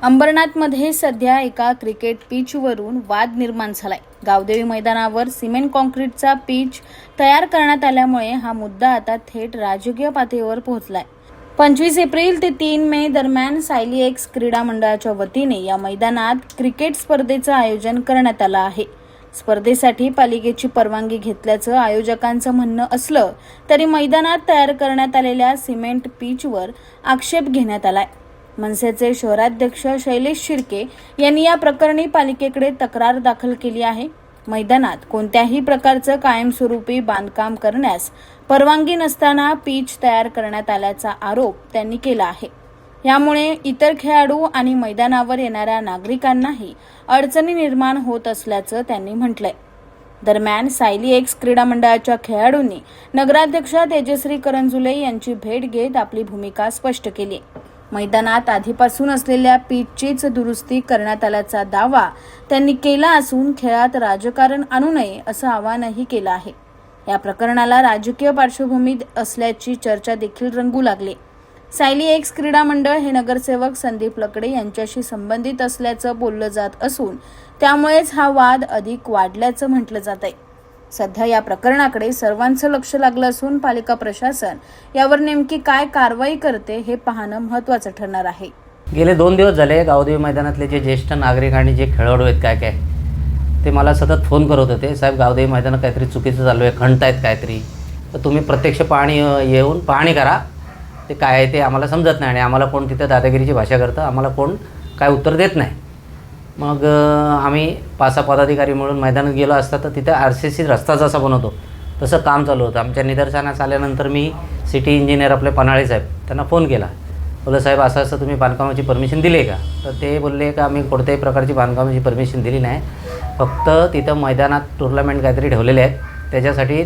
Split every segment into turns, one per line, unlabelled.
अंबरनाथमध्ये सध्या एका क्रिकेट पिचवरून वाद निर्माण झालाय। गावदेवी मैदानावर सिमेंट कॉन्क्रीटचा पिच तयार करण्यात आल्यामुळे हा मुद्दा आता थेट राजकीय पातळीवर पोहोचलाय। 25 एप्रिल ते 3 मे दरम्यान सायली एक्स क्रीडा मंडळाच्या वतीने या मैदानात क्रिकेट स्पर्धेचं आयोजन करण्यात आलं आहे। स्पर्धेसाठी पालिकेची परवानगी घेतल्याचं आयोजकांचं म्हणणं असलं तरी मैदानात तयार करण्यात आलेल्या सिमेंट पिचवर आक्षेप घेण्यात आलाय। मनसेचे शहराध्यक्ष शैलेश शिर्के यांनी या प्रकरणी पालिकेकडे तक्रार दाखल केली आहे। मैदानात कोणत्याही प्रकारचं कायमस्वरूपी बांधकाम करण्यास परवानगी नसताना पिच तयार करण्यात आल्याचा आरोप त्यांनी केला आहे। यामुळे इतर खेळाडू आणि मैदानावर येणाऱ्या नागरिकांनाही अडचणी निर्माण होत असल्याचं त्यांनी म्हटलंय। दरम्यान सायली एक्स क्रीडा मंडळाच्या खेळाडूंनी नगराध्यक्षा तेजश्री करंजुले यांची भेट घेत आपली भूमिका स्पष्ट केली। मैदानात आधीपासून असलेल्या पिचचीच दुरुस्ती करण्यात आल्याचा दावा त्यांनी केला असून खेळात राजकारण आणू नये असं आवाहनही केलं आहे। या प्रकरणाला राजकीय पार्श्वभूमी असल्याची चर्चा देखील रंगू लागली। सायली एक्स क्रीडा मंडळ हे नगरसेवक संदीप लकडे यांच्याशी संबंधित असल्याचं बोललं जात असून त्यामुळेच हा वाद अधिक वाढल्याचं म्हटलं जात आहे। सध्या या प्रकरणाकडे सर्वांचं लक्ष लागलं असून पालिका प्रशासन यावर नेमकी काय कारवाई करते हे पाहणं महत्त्वाचं ठरणार आहे।
गेले 2 दिवस झाले गावदेवी मैदानातले जे ज्येष्ठ नागरिक आणि जे खेळाडू आहेत काय ते मला सतत फोन करत होते, साहेब गावदेवी मैदानात काहीतरी चुकीचं चालू आहे, खणतायत काहीतरी, तर तुम्ही प्रत्यक्ष येऊन पाहणी करा, ते काय आहे ते आम्हाला समजत नाही आणि आम्हाला कोण तिथं दादागिरीची भाषा करतं, आम्हाला कोण काय उत्तर देत नाही। मग आम्ही 5-6 पदाधिकारी मिळून मैदानात गेलो असता तर तिथे RCC रस्ता जसा बनवतो तसं काम चालू होतं। आमच्या निदर्शनास आल्यानंतर मी सिटी इंजिनियर आपले पन्हाळे साहेब त्यांना फोन केला, बोललं साहेब असं तुम्ही बांधकामाची परमिशन दिली आहे का? तर ते बोलले का आम्ही कोणत्याही प्रकारची बांधकामाची परमिशन दिली नाही, फक्त तिथं मैदानात टुर्नामेंट काहीतरी ठेवलेले आहेत त्याच्यासाठी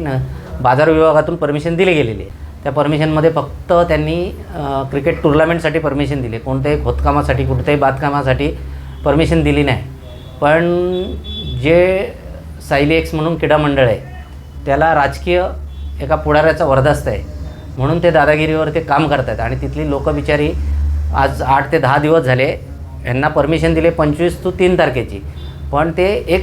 बाजार विभागातून परमिशन दिली गेलेली आहे। त्या परमिशनमध्ये फक्त त्यांनी क्रिकेट टुर्नामेंटसाठी परमिशन दिली, कोणत्याही खोदकामासाठी कुठल्याही बांधकामासाठी परमिशन दिली नाही। पण जे सायली एक्स म्हणून क्रीडा मंडळ आहे त्याला राजकीय एका पुढाऱ्याचा वरदहस्त आहे म्हणून ते दादागिरीवर ते काम करत आहेत आणि तिथली लोकं बिचारी आज 8 ते 10 दिवस झाले यांना परमिशन दिले 25 ते 3 तारखेची, पण ते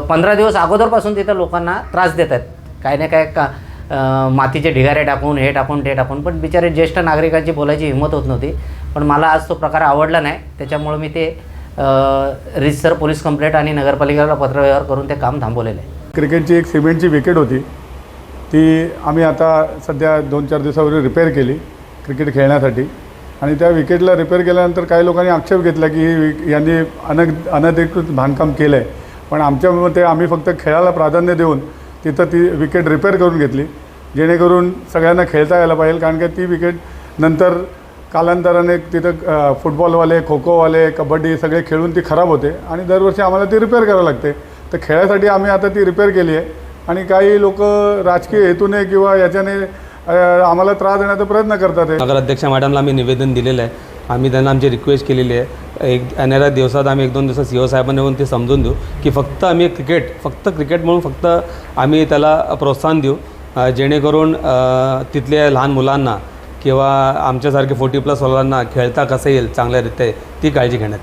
15 दिवस अगोदरपासून तिथं लोकांना त्रास देत आहेत, काय ना काय मातीचे ढिगारे टाकून हे टाकून ते टाकून, पण बिचारे ज्येष्ठ नागरिकांची बोलायची हिंमत होत नव्हती। पण मला आज तो प्रकार आवडला नाही, त्याच्यामुळे मी ते रितसर पोलीस कंप्लेंट आणि नगरपालिकेला पत्रव्यवहार करून ते काम थांबवलेलं आहे।
क्रिकेटची एक सिमेंटची विकेट होती, ती आम्ही आता सध्या 2-4 दिवसापूर्वी रिपेअर केली क्रिकेट खेळण्यासाठी, आणि त्या विकेटला रिपेअर केल्यानंतर काही लोकांनी आक्षेप घेतला की यांनी अनधिकृत बांधकाम केलं आहे, पण आमच्या मते आम्ही फक्त खेळाला प्राधान्य देऊन तिथं ती विकेट रिपेअर करून घेतली जेणेकरून सगळ्यांना खेळता यायला पाहिजे। कारण की ती विकेट नंतर कालांतराने तिथं फुटबॉलवाले, खो खोवाले, कबड्डी सगळे खेळून ती खराब होते आणि दरवर्षी आम्हाला ती रिपेअर करावी लागते। तर खेळासाठी आम्ही आता ती रिपेअर केली आहे आणि काही लोक राजकीय हेतूने किंवा याच्याने आम्हाला त्रास देण्याचा प्रयत्न करतात।
नगराध्यक्ष मॅडमला आम्ही निवेदन दिलेलं आहे, आम्ही त्यांना आमची रिक्वेस्ट केलेली आहे। येणाऱ्या दिवसात आम्ही 1-2 दिवसात CEO साहेबांना येऊन ते समजून देऊ की फक्त आम्ही क्रिकेट म्हणून फक्त आम्ही त्याला प्रोत्साहन देऊ, जेणेकरून तिथल्या लहान मुलांना किंवा आमच्यासारखे 40+ मुलांना खेळता कसं येईल चांगल्यारीत्या ती काळजी घेण्यात